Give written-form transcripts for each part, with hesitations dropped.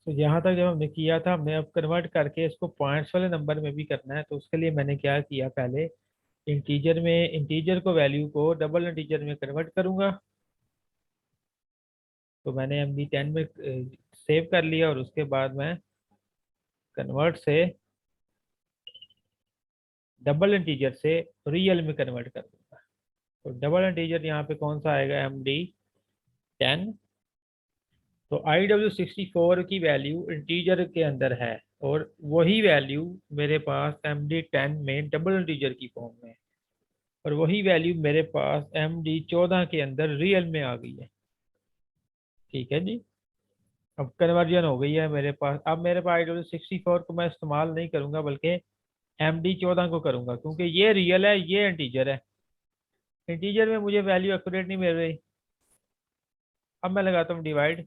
तो यहाँ तक जब हमने किया था, हमने अब कन्वर्ट करके इसको पॉइंट्स वाले नंबर में भी करना है। तो उसके लिए मैंने क्या किया, पहले इंटीजर को वैल्यू को डबल इंटीजर में कन्वर्ट करूंगा। तो मैंने MD10 में सेव कर लिया, और उसके बाद मैं कन्वर्ट से डबल इंटीजर से रियल में कन्वर्ट कर दूंगा। तो डबल इंटीजर यहाँ पे कौन सा आएगा, MD10। तो IW64 की वैल्यू इंटीजर के अंदर है, और वही वैल्यू मेरे पास MD10 में डबल इंटीजर की फॉर्म में है, और वही वैल्यू मेरे पास MD14 के अंदर रियल में आ गई है। ठीक है जी। अब कन्वर्जन हो गई है मेरे पास। अब मेरे पास IW64 को मैं इस्तेमाल नहीं करूंगा, बल्कि MD14 को करूंगा, क्योंकि ये रियल है, ये इंटीजर है। इंटीजर में मुझे वैल्यू एक्यूरेट नहीं मिल रही। अब मैं लगाता हूँ डिवाइड।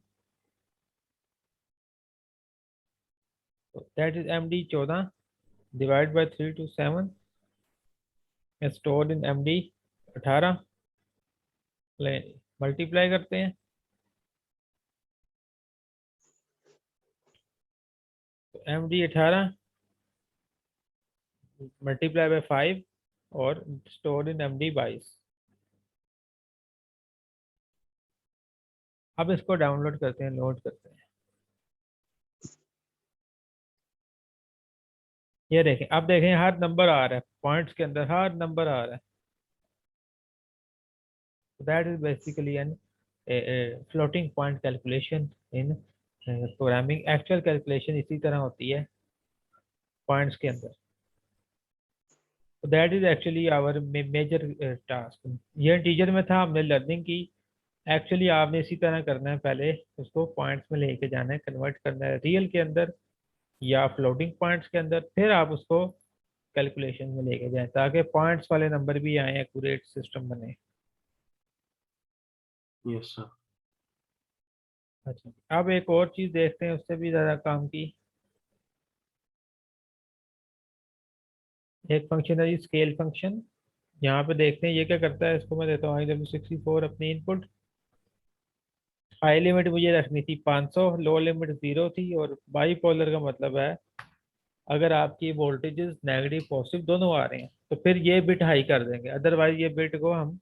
तो that is MD14 divide by 3 to 7 store in MD18। Multiply करते हैं। तो MD18 मल्टीप्लाई बाई 5 और स्टोर इन MD22। अब इसको डाउनलोड करते हैं, लोड करते हैं। ये देखें, अब देखें हर नंबर आ रहा है, पॉइंट्स के अंदर हर नंबर आ रहा है। That is basically an floating point calculation in programming. Actual calculation इसी तरह होती है पॉइंट्स के अंदर। That is actually our major task. ये टीचर में था, हमने लर्निंग की। एक्चुअली आपने इसी तरह करना है, पहले उसको पॉइंट्स में लेके जाना है, कन्वर्ट करना है रियल के अंदर या फ्लोटिंग पॉइंट्स के अंदर, फिर आप उसको कैलकुलेशन में लेके जाएं, ताकि पॉइंट्स वाले नंबर भी आए, एक्यूरेट सिस्टम बने। Yes sir. अच्छा, अब एक और चीज देखते हैं उससे भी ज़्यादा काम की। एक फंक्शन है स्केल फंक्शन। यहाँ पे देखते हैं ये क्या करता है। इसको मैं देता हूँ IW64 अपनी इनपुट। हाई लिमिट मुझे रखनी थी 500, लो लिमिट 0 थी, और बाईपोलर का मतलब है अगर आपकी वोल्टेजेस नेगेटिव पॉजिटिव दोनों आ रहे हैं तो फिर ये बिट हाई कर देंगे, अदरवाइज ये बिट को हम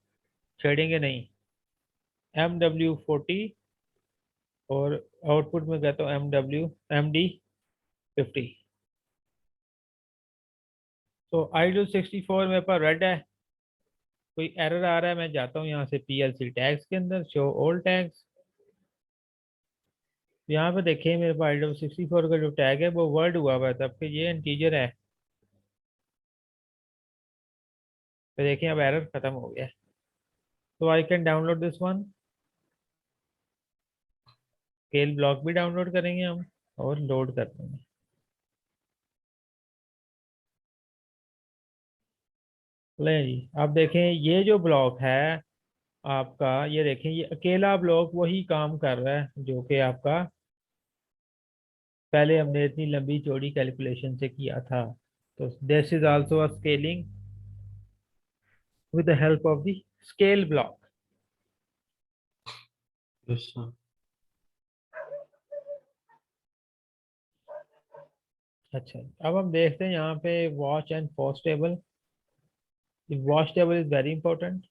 छेड़ेंगे नहीं। MW40, और आउटपुट में कहता हूँ MD50। तो IW64 मेरे पास रेड है, कोई एरर आ रहा है। मैं जाता हूँ यहाँ से PLC टैग्स के अंदर, शो ऑल टैग्स। यहाँ पे देखिए मेरे पास IW64 का जो टैग है वो वर्ड हुआ हुआ है, तब कि ये इंटीजर है। तो देखिए अब एरर खत्म हो गया है। तो I can download this one. Scale block भी डाउनलोड करेंगे हम, और लोड कर देंगे। ले जी, अब देखें ये जो ब्लॉक है आपका, ये देखें ये अकेला ब्लॉक वही काम कर रहा है जो कि आपका पहले हमने इतनी लंबी चौड़ी कैलकुलेशन से किया था। तो this is also a scaling with the help of the scale block. Yes sir. अच्छा, अब हम देखते हैं यहाँ पे watch and pause table. Watch table is very important.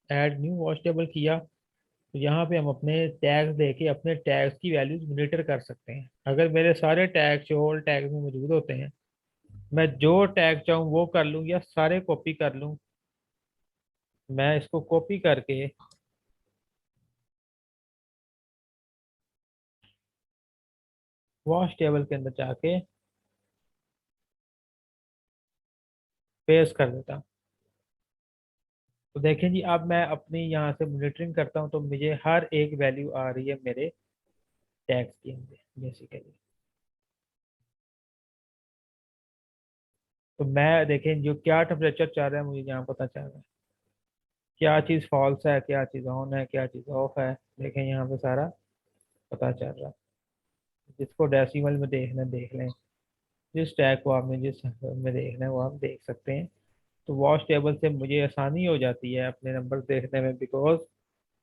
Add new watch table किया, तो यहाँ पे हम अपने टैग्स देके अपने टैग्स की वैल्यूज मॉनिटर कर सकते हैं। अगर मेरे सारे टैग्स जो होल टैग्स में मौजूद होते हैं, मैं जो टैग चाहूँ वो कर लूँ या सारे कॉपी कर लूँ। मैं इसको कॉपी करके वॉच टेबल के अंदर जाके पेस्ट कर देता हूँ। तो देखें जी, अब मैं अपनी यहाँ से मॉनिटरिंग करता हूँ, तो मुझे हर एक वैल्यू आ रही है मेरे टैग्स के अंदर बेसिकली। तो मैं देखें जो क्या टेम्परेचर चल रहा है मुझे यहाँ पता चल रहा है, क्या चीज़ फॉल्स है, क्या चीज़ ऑन है, क्या चीज़ ऑफ है। देखें यहाँ पे सारा पता चल रहा है। जिसको डेसिमल में देखना है देख लें, जिस टैग को आपने जिस में देखना है वो आप देख सकते हैं। तो वॉच टेबल से मुझे आसानी हो जाती है अपने नंबर देखने में, बिकॉज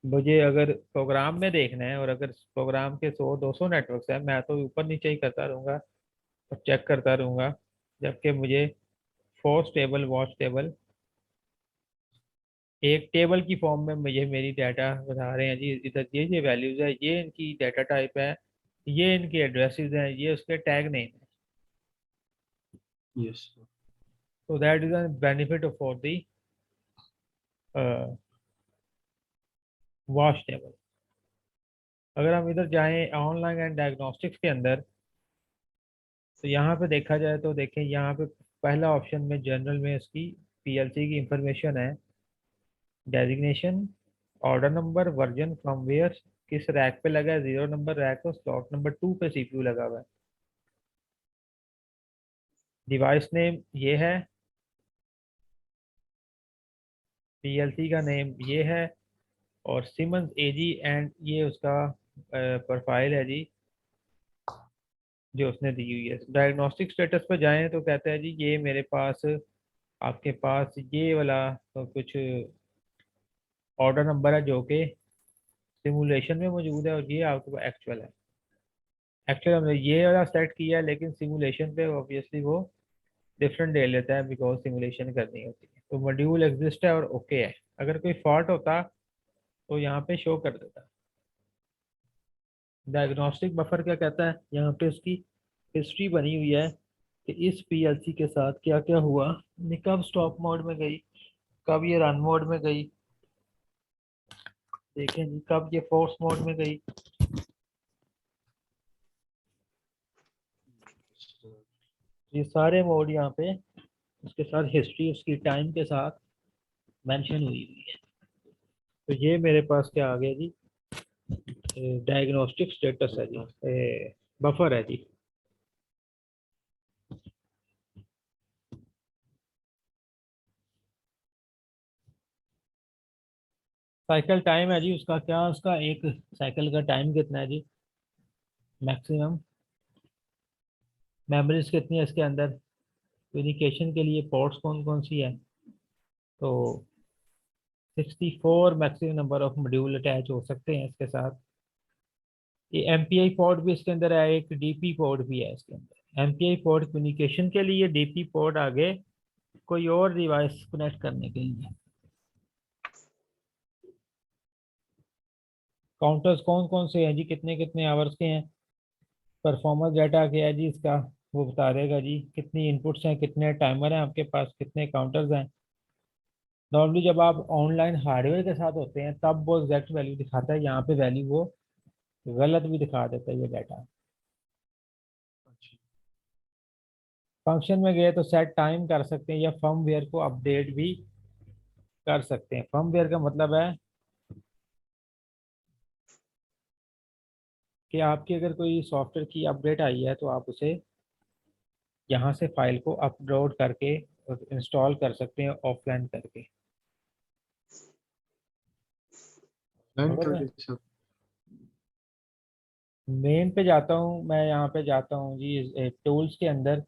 मुझे अगर प्रोग्राम में देखना है और अगर प्रोग्राम के 100-200 नेटवर्क्स है, मैं तो ऊपर नीचे ही करता रहूँगा और चेक करता रहूँगा, जबकि मुझे फोर्स टेबल, वॉच टेबल, एक टेबल की फॉर्म में मुझे मेरी डाटा बता रहे हैं जी, इधर ये वैल्यूज है, ये इनकी डाटा टाइप है, ये इनके एड्रेसेस हैं, ये उसके टैग नेम है। Yes. तो that is a benefit for the watch table. अगर हम इधर जाएं ऑनलाइन एंड डायग्नोस्टिक्स के अंदर, तो यहाँ पे देखा जाए तो देखें, यहाँ पे पहला ऑप्शन में जनरल में इसकी पीएलसी की इंफॉर्मेशन है, designation, order number, version, from where, किस रैक पे लगा है, 0 नंबर रैक हो, स्लॉट नंबर 2 पे सीपीयू लगा हुआ है, डिवाइस नेम ये है, पीएलसी का नेम ये है, और सिमंस एजी एंड ये उसका प्रोफाइल है जी, जो उसने दी हुई है। डायग्नोस्टिक स्टेटस पर जाएं तो कहता है जी ये मेरे पास, आपके पास ये वाला तो कुछ ऑर्डर नंबर है जो कि सिमुलेशन में मौजूद है, और ये आपके पास एक्चुअल है। एक्चुअल हमने ये वाला सेट किया है, लेकिन सिमुलेशन पे ऑब्वियसली वो डिफरेंट दे लेता है, बिकॉज सिमुलेशन करनी होती है। तो मॉड्यूल एग्जिस्ट है और ओके है। अगर कोई फॉल्ट होता तो यहाँ पे शो कर देता। डायग्नोस्टिक बफर क्या कहता है, यहाँ पे उसकी हिस्ट्री बनी हुई है कि इस पीएलसी के साथ क्या क्या हुआ, ये कब स्टॉप मोड में गई, कब ये रन मोड में गई, देखें जी कब ये फोर्स मोड में गई। ये सारे मोड यहाँ पे उसके साथ हिस्ट्री उसकी टाइम के साथ मेंशन हुई हुई है। तो ये मेरे पास क्या आ गया जी, डायग्नोस्टिक स्टेटस है जी, बफर है जी। साइकिल टाइम है जी उसका, क्या उसका एक साइकिल का टाइम कितना है जी, मैक्सिमम मेमोरीज कितनी है इसके अंदर, कम्युनिकेशन के लिए पोर्ट्स कौन कौन सी है, तो 64 maximum number of module attach हो सकते हैं इसके साथ। ये एमपीआई पोर्ट भी इसके अंदर है, एक डीपी पोर्ट भी है इसके अंदर। एमपीआई पोर्ट कम्युनिकेशन के लिए, डीपी पोर्ट आगे कोई और डिवाइस कनेक्ट करने के लिए। काउंटर्स कौन कौन से हैं जी, कितने कितने आवर्स के हैं, परफॉर्मेंस डाटा क्या है जी इसका, वो बता देगा जी, कितनी इनपुट्स हैं, कितने टाइमर हैं आपके पास, कितने काउंटर्स हैं। नॉर्मली जब आप ऑनलाइन हार्डवेयर के साथ होते हैं तब वो एग्जैक्ट वैल्यू दिखाता है, यहाँ पे वैल्यू वो गलत भी दिखा देता है ये डाटा। अच्छा। फंक्शन में गए तो सेट टाइम कर सकते हैं, या फर्मवेयर को अपडेट भी कर सकते हैं। फर्मवेयर का मतलब है कि आपकी अगर कोई सॉफ्टवेयर की अपडेट आई है तो आप उसे यहाँ से फाइल को अपलोड करके इंस्टॉल कर सकते हैं ऑफलाइन करके। प्लान समझ में? करके सब। मेन पे जाता हूँ मैं, यहाँ पे जाता हूँ जी टूल्स के अंदर,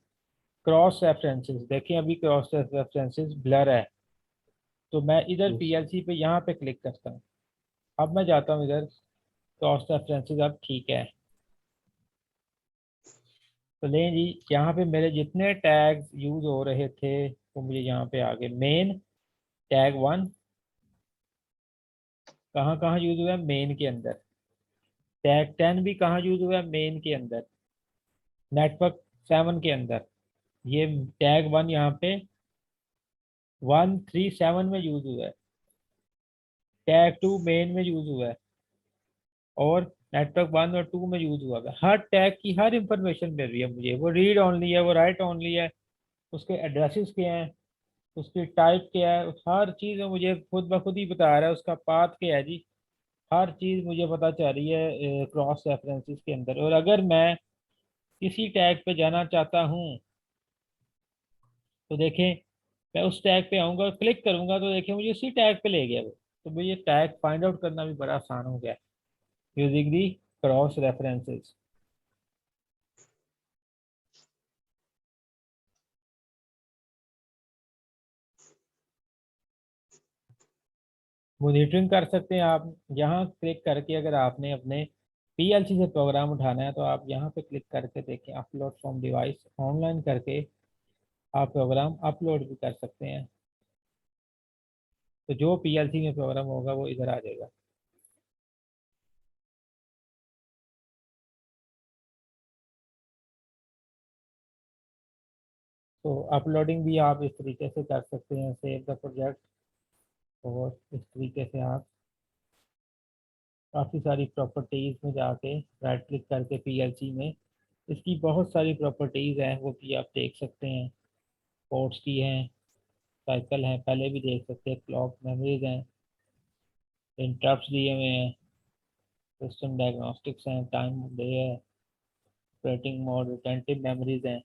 क्रॉस रेफरेंसेस। देखिए अभी क्रॉस रेफरेंसेस ब्लर है, तो मैं इधर Yes. पीएलसी पे यहाँ पे क्लिक करता हूँ। अब मैं जाता हूँ इधर क्रॉस रेफरेंसेस, अब ठीक है। तो लें जी, यहाँ पे मेरे जितने टैग्स यूज हो रहे थे वो मुझे यहाँ पे आ गए। मेन टैग 1 कहाँ कहाँ यूज हुआ है, मेन के अंदर। टैग 10 भी कहाँ यूज हुआ है, मेन के अंदर। नेटवर्क 7 के अंदर। ये टैग 1 यहाँ पे 137 में यूज हुआ है। टैग 2 मेन में यूज हुआ है, और नेटवर्क 1 और 2 में यूज हुआ है। हर टैग की हर इंफॉर्मेशन मिल रही है मुझे, वो रीड ओनली है, वो राइट ओनली है, उसके एड्रेसेस क्या हैं, उसकी टाइप क्या है, हर चीज़ में मुझे खुद ब खुद ही बता रहा है, उसका पाथ क्या है जी, हर चीज़ मुझे पता चल रही है क्रॉस रेफरेंसेस के अंदर। और अगर मैं किसी टैग पे जाना चाहता हूँ तो देखें, मैं उस टैग पे आऊँगा, क्लिक करूँगा तो देखें मुझे उसी टैग पे ले गया वो। तो मुझे टैग फाइंड आउट करना भी बड़ा आसान हो गया using the cross references. Monitoring कर सकते हैं आप यहाँ क्लिक करके। अगर आपने अपने पीएलसी से प्रोग्राम उठाना है तो आप यहाँ पे क्लिक करके देखें, अपलोड फ्रॉम डिवाइस ऑनलाइन करके आप प्रोग्राम अपलोड भी कर सकते हैं। तो जो पीएलसी में प्रोग्राम होगा वो इधर आ जाएगा। तो अपलोडिंग भी आप इस तरीके से कर सकते हैं, सेव द प्रोजेक्ट। और इस तरीके से आप काफ़ी सारी प्रॉपर्टीज़ में जाके राइट क्लिक करके पीएलसी में इसकी बहुत सारी प्रॉपर्टीज़ हैं, वो भी आप देख सकते हैं। पोर्ट्स की हैं, साइकिल हैं, पहले भी देख सकते हैं, क्लॉक मेमोरीज हैं, इंटरप्ट्स दिए हुए हैं, सिस्टम डायग्नोस्टिक्स हैं, टाइम डे है, ऑपरेटिंग मोड, रिटेंटिव मेमोरीज हैं,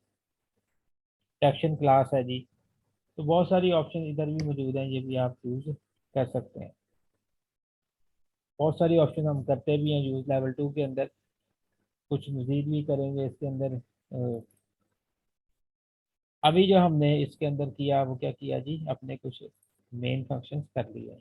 सेक्शन क्लास है जी। तो बहुत सारी ऑप्शन इधर भी मौजूद हैं, ये भी आप यूज़ कर सकते हैं। बहुत सारी ऑप्शन हम करते भी हैं यूज़ लेवल 2 के अंदर, कुछ मज़ीद भी करेंगे इसके अंदर। अभी जो हमने इसके अंदर किया वो क्या किया जी, अपने कुछ मेन फंक्शंस कर लिए।